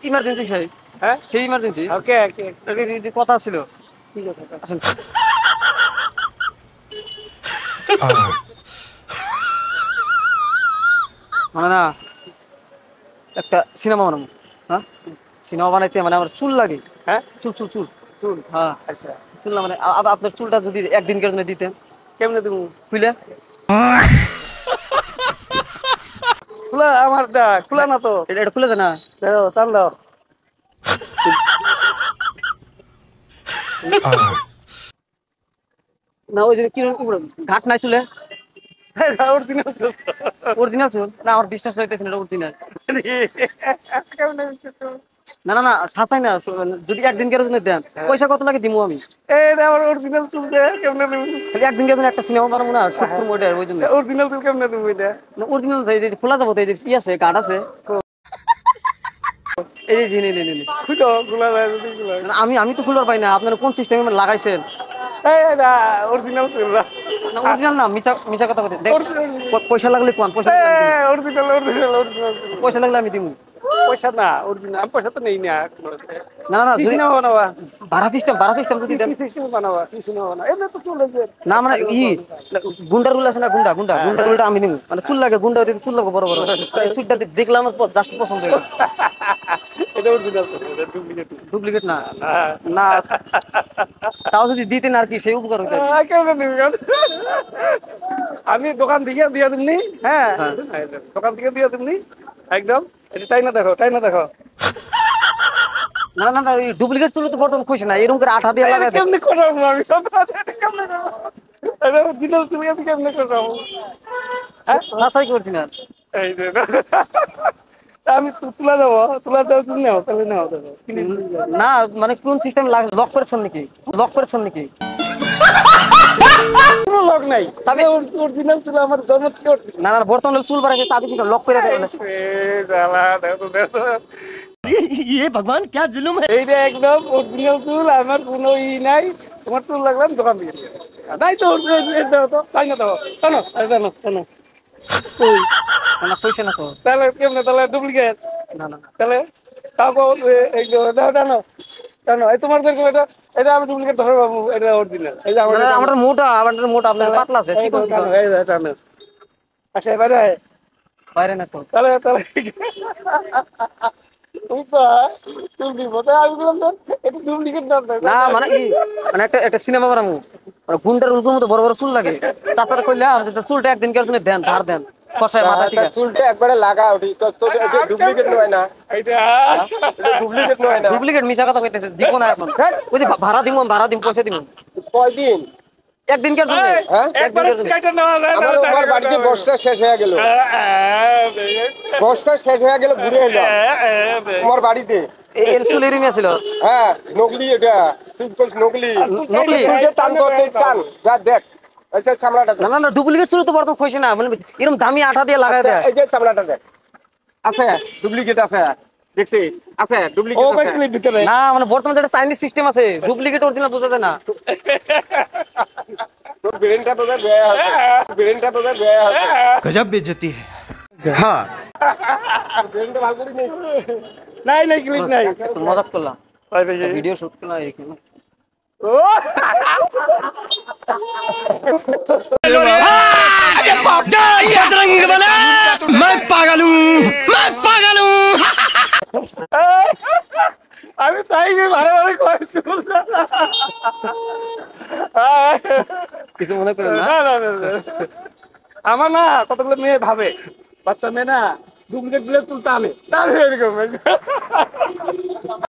Emergency ভাই। হ্যাঁ সেই ইমার্জেন্সি ওকে ওকে কথা ছিল। ঠিক আছে আসেন। মানে না একটা সিনেমা বানাবো। হ্যাঁ সিনেমা বানাইতে মানে আমার চুল লাগে। হ্যাঁ চুল চুল চুল চুল হ্যাঁ আচ্ছা চুল না মানে আপনার চুলটা যদি একদিনকার জন্য দিতেন কেমনে তুমি খুলে খোলা আমার খোলা না তো এটা এটা খুলে যায় না। দাও টান দাও না ওই যে কি ঘাট নাই চুলে অরিজিনাল চুল অরিজিনাল চুল না আমার বিশ্বাস হইতেছে না অরিজিনাল। কেমনে হচ্ছে তো না না না হাসাই না যদি একদিনকার জন্য দেন পয়সা কত লাগে দিমু আমি। এইটা আমার অরিজিনাল চুল যে কেমনে তুমি খালি একদিনকার জন্য একটা সিনেমা বানাবো না শুক্র মোডের ওই জন্য। অরিজিনাল চুল কেমনে তুমি এটা অরিজিনাল এই যে খোলা যাবো এই যে ই আছে গার্ড আছে এই যে জি নে খুলো খোলা যায় যদি খোলা আমি আমি তো খুলার পাই না আপনারা কোন সিস্টেমে লাগাইছেন। এইটা অরিজিনাল চুল না না অরিজিনাল না মিছা মিছা কথা বলতে দেখ পয়সা লাগলে কোন পয়সা লাগলে আমি দিমু। অরিজিনাল অরিজিনাল অরিজিনাল পয়সা লাগলে আমি দিমু। পয়সা না অরিজিনাল পয়সা তো নেই না না না না কি যদি সিনেমা বানাবা ভাড়া সিস্টেম যদি দেন কি সিস্টেম বানাবা কি সিনেমা বানাবা এমনি তো চলেছে না মানে গুন্ডার গুলো আছে না গুন্ডা গুলটা আমি নিমু মানে চুল লাগে গুন্ডা হইতে চুল লাগবে বড় বড় এই চুলটা দেখলাম আমার জাস্ট পছন্দ হইলো। এটা অরিজিনাল এটা ডুপ্লিকেট ডুপ্লিকেট না না তাও যদি দিতেন আর কি সেই উপকার হইতো। কেমন দিবেন আমি দোকান থেকে দিয়ে দিমনি হ্যাঁ দোকান থেকে দিয়ে দিমনি একদম এটা তাই না দেখো না না না ডুপ্লিকেট চুল তো বর্তমান খুশি না এরকম করে আঠা দিয়ে লাগাই দেন। কেমনে করাবো আমি কেমনে করবো এটা অরিজিনাল তুমি আমি কেমনে করাবো বাছাই করছি না এই যে আমি তুলা দেবো তুলা দেওয়ার জন্য নেও তাহলে নেও দেবো না মানে কোন সিস্টেম লক করেছেন নাকি লক করেছেন নাকি কোনো লোক নাই তবে অরিজিনাল ছিল আমার জন্ম থেকে না না বর্তমানে চুল বাড়াইছে চাবি ছিল লক করে দেবেন। ये भगवान क्या जुल्म है। এইটা একদম অরিজিনাল চুল আমার কোনো ই নাই তোমার চুল লাগলাম দোকান দিয়ে নাই তো তাই না দাও টানো টানো টানো না খুশি না তো তাহলে কেমনে তাহলে ডুপ্লিকেট না না তাহলে তাও দাও টানো টানো এই তোমার এটা এটা আমি ডুপ্লিকেট ধরে পাবো এটা অরিজিনাল এই যে না আমার মোটা আপনার পাতলা আছে কি করতে এই টানো আচ্ছা এবারে বাইরে না তো তাহলে তাহলে তুমি দিব তাই আমি বললাম এটা ডুপ্লিকেট না না মানে কি মানে একটা একটা সিনেমা বানাবো মানে গুন্ডার উল্কুর মতো বড় বড় চুল লাগে চাপার কইলাম যে চুলটা একদিন কেউ দেন ধার দেন কষায় মাথা ঠিক আছে চুলটা একবারে লাগা ওটি তো ডুপ্লিকেট নয় না এইটা ডুপ্লিকেট নয় না ডুপ্লিকেট মিছা কথা কইতেছে দিব না এখন ওই যে ভাড়া দিম পয়সা দিমু কয়দিন একদিনকার জন্য হ্যাঁ একবারে কাটা নেওয়া যায় না আমার বাড়িতে বস্তা শেষ হয়ে গেল বস্তা শেষ হয়ে গেল ঘুরে এলো আমার বাড়িতে এর চুল এরমি আছিল হ্যাঁ নকলি এটা তুই কইস নকলি নকলি টান করতে টান যা দেখ আচ্ছা চামড়াটা না না না ডুপ্লিকেট চুল তো বর্তমান খুশি না মানে এরকম দামি আঠা দিয়ে লাগাই দেয় এই যে চামড়াটা দেখ আছে ডুপ্লিকেট আছে দেখছি আছে ডুপ্লিকেট ও আছে কয়েকদিনের ভিতরে না মানে বর্তমান যেটা চাইনিজ সিস্টেম আছে ডুপ্লিকেট অরিজিনাল বোঝা যায় না তোর ব্রেনটা বোধহয় বেয়া আছে ব্রেনটা বোধহয় বেয়া আছে गजब बेइज्जती है। হ্যাঁ ব্রেনটা ভালো করে নেই নাই নাই ক্লিক নাই একটু মজাক করলাম ভাই ভাই ভিডিও শুট করলাম এখানে ও बजरंग बना मैं पागल हूँ। আমি তাই ভালো ভালো কইছি কিছু মনে করেন না আমার না কতগুলো মেয়ে ভাবে বাচ্চা মেয়ে না ডুপ্লিকেট গুলো তুলতে আনে এরকম